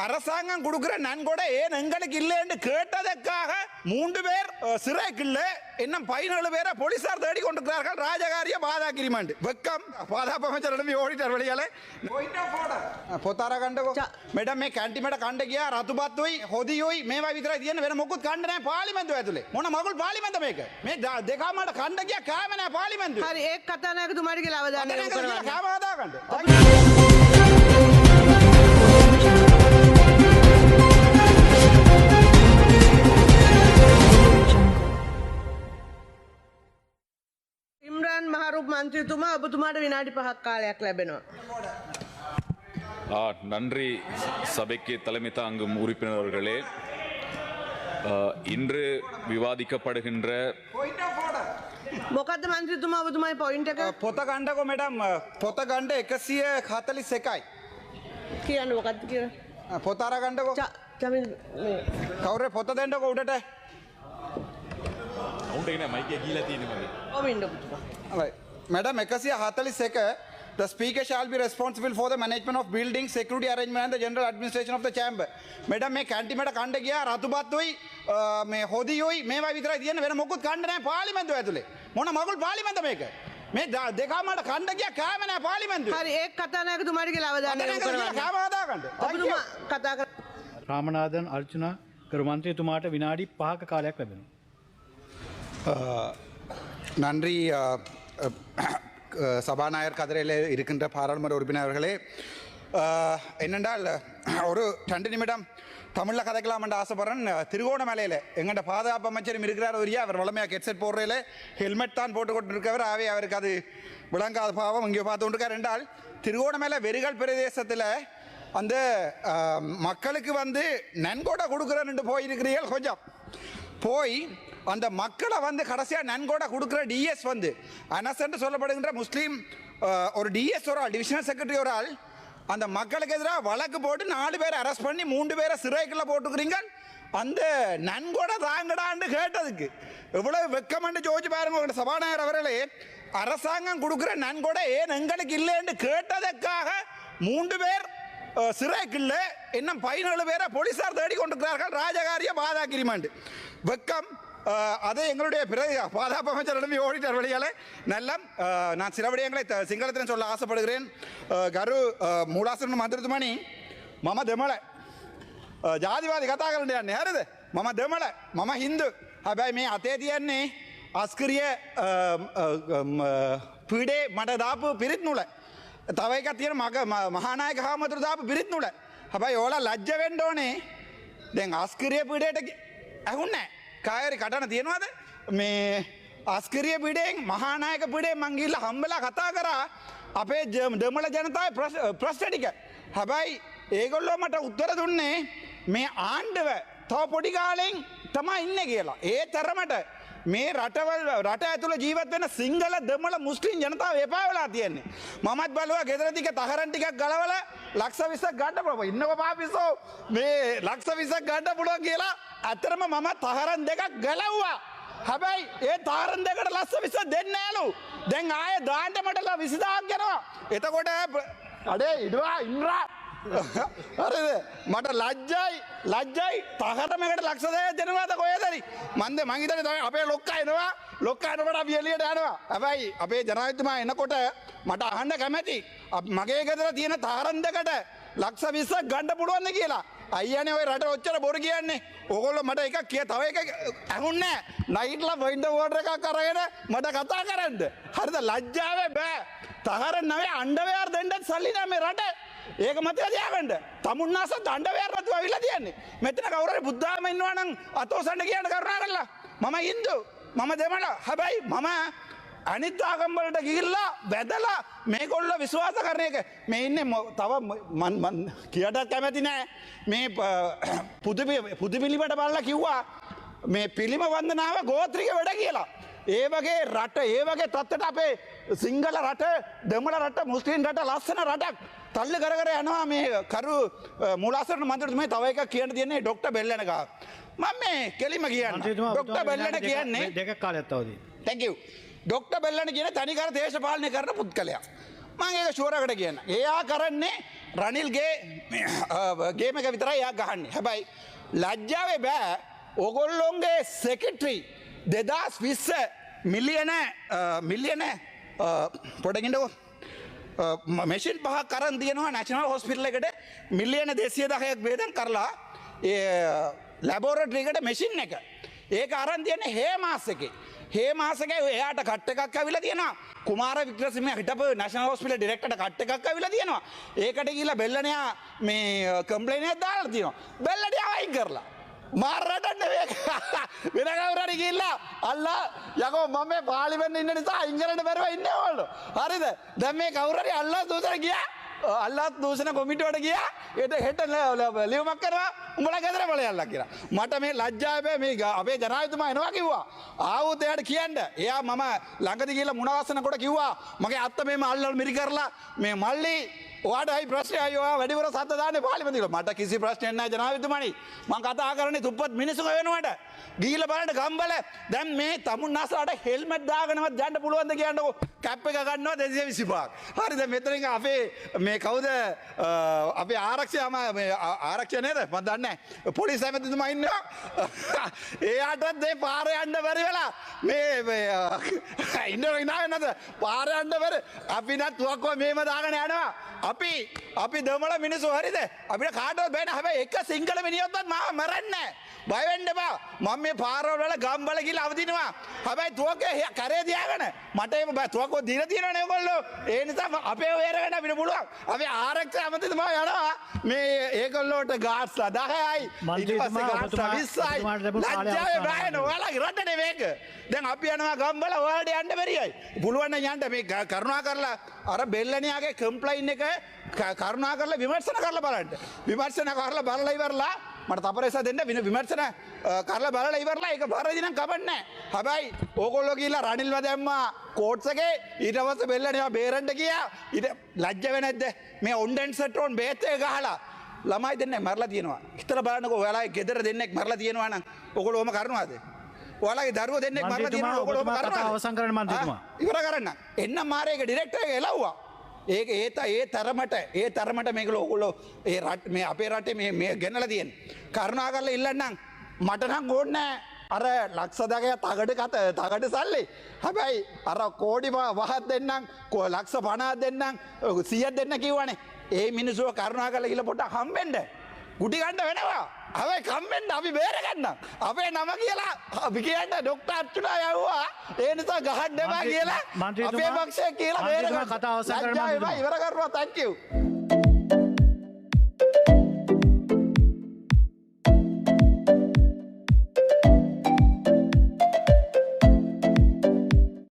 அரசாங்கம் கொடுக்குற நன்கொடை ஏன் எங்களுக்கு இல்லைன்னு கேட்டதற்காக 3 பேர் சிறைக்குள்ள இன்னும் 17 பேரை போலீசார் தேடி கொண்டிருக்கிறார்கள். ராஜகாரிய பாதாகிரிமண்ட் வெக்கம் பாதுகாப்பு அமைச்சரிடம் ஓடிட்டார் வெளியாலே පොතාර ගන්නකො මෙඩම් මේ කැන්ටිමට කණ්ඩ ගියා රතුපත්තුයි හොදියුයි මේවා විතරයි තියෙන වෙන මොකුත් කන්න නැහැ පාර්ලිමේන්තුව ඇතුලේ මොන මගුල් පාර්ලිමේන්තුව මේක මේ දෙකමඩ කණ්ඩ ගියා කෑම නැහැ පාර්ලිමේන්තුව හරි ඒක කතානායකතුමාට කියලා අවධානය යොමු කරන්න කෑම හදා ගන්න ඉම්රාන් මහරුප් මන්ත්‍රීතුමා ඔබතුමාට විනාඩි 5ක් කාලයක් ලැබෙනවා. நன்றி சபைக்கு தலைமை தாங்கும் உறுப்பினர் அவர்களே, இன்று விவாதிக்கப்படுகின்ற මොකද්ද මන්ත්‍රීතුමා ඔබතුමාගේ පොයින්ට් එක පොත ගන්නකො මැඩම් පොත ගන්න 141යි කියන්න මොකද්ද කියලා පොත අර ගන්නකො චමින් කවුරු පොත දෙන්නකො උඩට උන්ට එන මයික් එක ගිහලා තියෙන්නේ මගේ ඔමින්ද ඔබතුමා Madam, 141, the speaker shall be responsible for the management of building, security arrangement and the general administration of the chamber. Madam, මේ කැන්ටිමට කණ්ඩ ගියා රතුපත්තුයි මේ හොදියුයි මේවා විතරයි තියෙන වෙන මොකුත් කන්න නැහැ පාර්ලිමේන්තුව ඇතුලේ. මොන මගුල් පාර්ලිමේන්තුව මේක? මේ දෙකමඩ කණ්ඩ ගියා කෑම නැහැ පාර්ලිමේන්තුව. හරි ඒක කතානායකතුමාට කියලා අවධානය යොමු කරන්න කෑම හදා ගන්න. ඔබතුමා කතා කර රාමනාදන් අර්චුනා කරු මන්ත්‍රීතුමාට විනාඩි 5ක කාලයක් ලැබෙනවා. நன்றி சபாநாயகர் கதிரையில் இருக்கின்ற பாராளுமன்ற உறுப்பினர்களே, என்னென்றால் ஒரு 2 நிமிடம் தமிழில் கதைக்கலாம் என்ற ஆசைப்படுறேன். திருகோணமலையில் எங்கள்ட பாதுகாப்பு அமைச்சரும் இருக்கிறார் ஒரியா, அவர் வளமையாக ஹெட்செட் போடுறையில் ஹெல்மெட் தான் போட்டு கொண்டிருக்கவர். ஆகவே அவருக்கு அது விளங்காத பாவம் இங்கே பார்த்து கொண்டிருக்கார். என்றால் திருகோணமலை வெறிகள் பிரதேசத்தில் அந்த மக்களுக்கு வந்து நன்கொடை கொடுக்குறேன்னு போயிருக்கிறீர்கள். கொஞ்சம் போய் அந்த மக்களை வந்து கடைசியாக நன்கொடை கொடுக்குற டிஎஸ் வந்து அனசன்ட்டு சொல்லப்படுகின்ற முஸ்லீம் ஒரு டிஎஸ் ஒரு ஆள், டிவிஷனல் செக்ரட்டரி ஒரு ஆள், அந்த மக்களுக்கு எதிராக வழக்கு போட்டு 4 பேரை அரெஸ்ட் பண்ணி 3 பேரை சிறைக்குள்ள போட்டுக்கிறீங்க. அந்த நன்கொடை தாங்கடான்னு கேட்டதுக்கு எவ்வளவு வெக்கமென்று ஜோதிச்சு பாருங்க. உங்களோட சபாநாயகர் அவர்களே, அரசாங்கம் கொடுக்குற நன்கொடை ஏன் எங்களுக்கு இல்லைன்னு கேட்டதற்காக 3 பேர் சிறைக்குள்ள இன்னும் 17 பேரை போலீசார் தேடி கொண்டிருக்கிறார்கள். ராஜகாரிய பாதாகிரிமண்ட் வெக்கம் அதை எங்களுடைய பாதுகாப்பு அமைச்சரிடம் ஓடிட்டார் வெளியாலே. நல்ல நான் சில விடயங்களை சிங்களத்திலும் சொல்ல ஆசைப்படுகிறேன். கரு மூலாசன மந்திரத்துமணி මම දෙමළ ජාතිවාදී කතා කරන්න යන්නේ. හරිද? මම දෙමළ, මම හින්දු. හැබැයි මේ අතේ තියන්නේ අස්කරිය පීඩේ මට දාපු පිරිත් නුල. තව එකක් තියෙන මහානායක හාමුදුරු දාපු පිරිත් නුල. හැබැයි ඕලා ලැජ්ජ වෙන්න ඕනේ. දැන් අස්කරිය පීඩේට ඇහුන්නේ නැහැ. කායරි කටන තියෙනවද? මේ අස්කරිය පීඩෙන් මහානායක පීඩෙන් මං ගිහිල්ලා හම්බෙලා කතා කරා අපේ දෙමළ ජනතාවේ ප්‍රශ්න ටික. හැබැයි ඒගොල්ලෝ මට උත්තර දුන්නේ මේ ආණ්ඩුව තව පොඩි කාලෙන් තමයි ඉන්නේ කියලා. ඒ තරමට මේ රට ඇතුළේ ජීවත් වෙන සිංහල දෙමළ මුස්ලිම් ජනතාව එපා වෙලා තියෙන්නේ. මමත් බලුවා ගෙදර ටික තහරන් ටිකක් ගලවලා ලක්ෂ 20ක් ගන්න පුළුවන්. ඉන්නකො පාපිසෝ මේ ලක්ෂ 20ක් ගන්න පුළුවන් කියලා. ඇත්තටම මම තහරන් දෙකක් ගලවුවා. හැබැයි ඒ තහරන් දෙකට ලක්ෂ 20 දෙන්නේ නෑලු. දැන් ආයේ දාන්න මට 20000ක් යනවා. එතකොට අඩේ ඉඩවා ඉන්ද්‍රා හරිද? මට ලැජ්ජයි තහරමකට ලක්ෂ 10ක් දෙනවාද කොහෙදරි? මන්ද මං හිතන්නේ අපේ ලොක්කා එනවා. ලොක්කා එනකොට අපි එළියට යනවා. හැබැයි අපේ ජනාධිපතිතුමා එනකොට මට අහන්න කැමැති මගේ ගෙදර තියෙන තහරන් දෙකට ලක්ෂ 20ක් ගන්න පුළුවන්ද කියලා. අයියනේ ඔය රට ඔච්චර බොරු කියන්නේ. ඕගොල්ලෝ මට එකක් තව එකක් ඇහුන්නේ නැහැ. නයිට්ලා පොයින්ට් වෝටර් එකක් අරගෙන මට කතා කරන්න. හරිද? ලැජ්ජාවේ බෑ. තහරන් නැවේ අණ්ඩවැයර් දෙන්නත් සල්ලි නැහැ මේ රට. ඒක මතක තියාගන්න. තමුන්නාසත් අණ්ඩවැයර් රතු අවිලා තියන්නේ. මෙතන කවුරු හරි බුද්ධාගම ඉන්නවා නම් අතෝසන්න කියන්න කරුණා කරලා. මම හින්දු, මම දෙමළ. හැබැයි මම අනිත් ආගම් වලට ගිහිල්ලා වැදලා මේගොල්ලෝ විශ්වාස කරන එක මේ ඉන්නේ තව මන් කියටත් කැමති නෑ. මේ පුදු පිළිමට බලලා කිව්වා මේ පිළිම වන්දනාව ගෝත්‍රික වැඩ කියලා. ඒ වගේ රට, ඒ වගේ තත්ත්වයට අපේ සිංහල රට, දෙමළ රට, මුස්ලිම් රට ලස්සන රටක් තල්ලු කර කර යනවා. මේ කරු මූලාසන මන්ත්‍රීතුමා තව එකක් කියන්න තියෙන්නේ ડોક્ટર බෙල්ලන ගා. මම මේ කෙලිම කියන්නේ ડોક્ટર බෙල්ලන කියන්නේ දෙකක් කාලයක් තවදී. thank you. ડોક્ટર බෙල්ලන කියන තනිකර දේශපාලනය කරන පුද්ගලයා. මං ඒක ෂුවරකට කියන්න. එයා කරන්නේ රනිල්ගේ ගේම එක විතරයි එයා ගහන්නේ. හැබැයි ලැජ්ජාවේ බෑ ඔගොල්ලොන්ගේ සෙක්‍රටරි 2020 මිලියන පොඩකින්ටකෝ මෙෂින් පහ කරන් තියනවා නැෂනල් හොස්පිටල් එකට මිලියන 210ක් වේදන් කරලා ලැබෝරටරිකට මෙෂින් එක ඒක අරන් තියන්නේ හේමාස් එකේ. හේමාසගේ එයාට කට්ට එකක් ඇවිල්ලා තියෙනවා. කුමාර වික්‍රමසිංහ හිටපු නැෂනල් හොස්පිටල් ඩිරෙක්ටර්ට කට්ට එකක් ඇවිල්ලා තියෙනවා. ඒකට ගිහිල්ලා බෙල්ලණයා මේ කම්ප්ලේන් එකක් දාලා තියෙනවා. බෙල්ලණයා වයින් කරලා මාරටන්න වෙන කවුරුහරි ගිහිල්ලා අල්ලා යකෝ මම මේ පාර්ලිමේන්තුවේ ඉන්න නිසා අයින් කරන්න බැරුව ඉන්නේ ඕගොල්ලෝ. හරිද? දැන් මේ කවුරුහරි අල්ලා දූෂණ ගියා. අල්ලා දූෂණ කොමිටුවට ගියා. හෙට ලියුමක් කරනවා උඹලා ගෙදර බලයල්ලා කියලා. මට මේ ලැජ්ජාව මේ අපේ ජනාධිපතිතුමා එනවා කිව්වා. ආවොත් එයාට කියන්න. එයා මම ළඟදී ගිහලා මුණවස්සන කොට කිව්වා මගේ අත්ත මේම අල්ලල් මිරි කරලා මේ මල්ලි ඔයාටයි ප්‍රශ්නේ අයියෝ වැඩිවර සද්ද දාන්නේ පාර්ලිමේන්තුවේ. මට කිසි ප්‍රශ්නයක් නැහැ ජනාධිපතිතුමනි. මං කතා කරන්නේ තුප්පත් මිනිස්සු වෙනුවට. ගිහිල්ලා බලන්න ගම්බල දැන් මේ තමුන්නාසලාට හෙල්මට් දාගෙනවත් යන්න පුළුවන්ද කියන්නකෝ. කැප් එක ගන්නවා 225ක්. හරිද? මෙතනින් අපේ මේ කවුද අපේ ආරක්ෂක නේද? මම දන්නේ නැහැ. පොලිස් ඇමතිතුමා ඉන්නවා. එයාටත් මේ පාර යන්න බැරි වෙලා මේ ඉන්නවා නේද? පාර යන්න බැරි. අපි නත් තුවක්කුව මේම දාගෙන යනවා. අපි දමල මිනිස්සු හරිද? අපිට කාටවත් බෑ නෑ. හැබැයි එක සිංහල මිනිහෙක්වත් මාව මරන්නේ නැහැ. බය වෙන්න එපා. මම මේ පාරවල වල ගම්බල ගිහලා අවදිනවා. හැබැයි තුවක්කුව කරේ තියාගෙන මට එහෙම බෑ. තුවක්කුව දීලා තියෙනවනේ ඒගොල්ලෝ. ඒ නිසා අපේ වේරගෙන අපිට පුළුවන්. අපි ආරක්ෂක ඇමතිතුමා යනවා. මේ ඒගොල්ලෝට ගාස්ලා 10යි. ඊට පස්සේ ගාස්ලා 20යි. ලැජ්ජාවේ බෑ නෝ. ඔයාලගේ රටනේ මේක. දැන් අපි යනවා ගම්බල ඔයාලට යන්න බැරියයි. පුළුවන් නම් යන්න මේ කරුණා කරලා අර බෙල්ලණියාගේ කම්ප්ලයින් එක කරුණා කරලා විමර්ශන කරලා බලන්න. විමර්ශන කරලා බලලා ඉවරලා මට තපරේස දෙන්න විමර්ශන කරලා බලලා ඉවරලා ඒක බරදී නම් කමන්නේ නැහැ. හැබැයි ඕගොල්ලෝ ගිහිල්ලා රනිල්ව දැම්මා කෝට්ස් එකේ ඊට පස්සේ බෙල්ලණියා බේරන්න ගියා. ඊට ලැජ්ජ වෙන්නේ නැද්ද? මේ ඔන්ඩෙන්සට්‍රෝන් බේත් එක ගහලා ළමයි දෙන්නෙක් මරලා තියෙනවා. හිතලා බලන්නකෝ ඔයාලගේ ගෙදර දෙන්නෙක් මරලා තියෙනවා නම් ඕගොල්ලෝ ඔහම කරනවද? ඔයාලගේ දරුවෝ දෙන්නෙක් මරලා තියෙනවා ඕගොල්ලෝ ඔහම කරනවද? අවසන් කරන්න මන්ත්‍රීතුමා. ඉවර කරන්න. එන්න මාරේක ඩිරෙක්ටර් එක එළවුවා. ඒක ඒ තරමට මේකල ඔගොල්ලෝ මේ අපේ රටේ මේ ගෙනලා තියෙන්නේ. කරුණා කරලා ඉල්ලන්නම් මට නම් ඕනේ අර ලක්ෂ 10ක තගඩ සල්ලි. හැබැයි අර කෝටි වහක් දෙන්නම් ලක්ෂ 50ක් දෙන්නම් 100ක් දෙන්න කිව්වනේ. ඒ මිනිස්සුව කරුණා කරලා ගිහලා පොඩ්ඩක් හම්බෙන්න. ගුටි ගන්න වෙනවා. හැබැයි කම්බෙන්න අපි බේර ගන්න. අපේ නම කියලා අපි කියන්න ડોක්ටර් අර්චුනා යවුවා. ඒ නිසා ගහන්න එපා කියලා අපේ පක්ෂය කියලා බේර ගන්න. කතාව අවසන් කරන්න ඉවර කරනවා. thank you.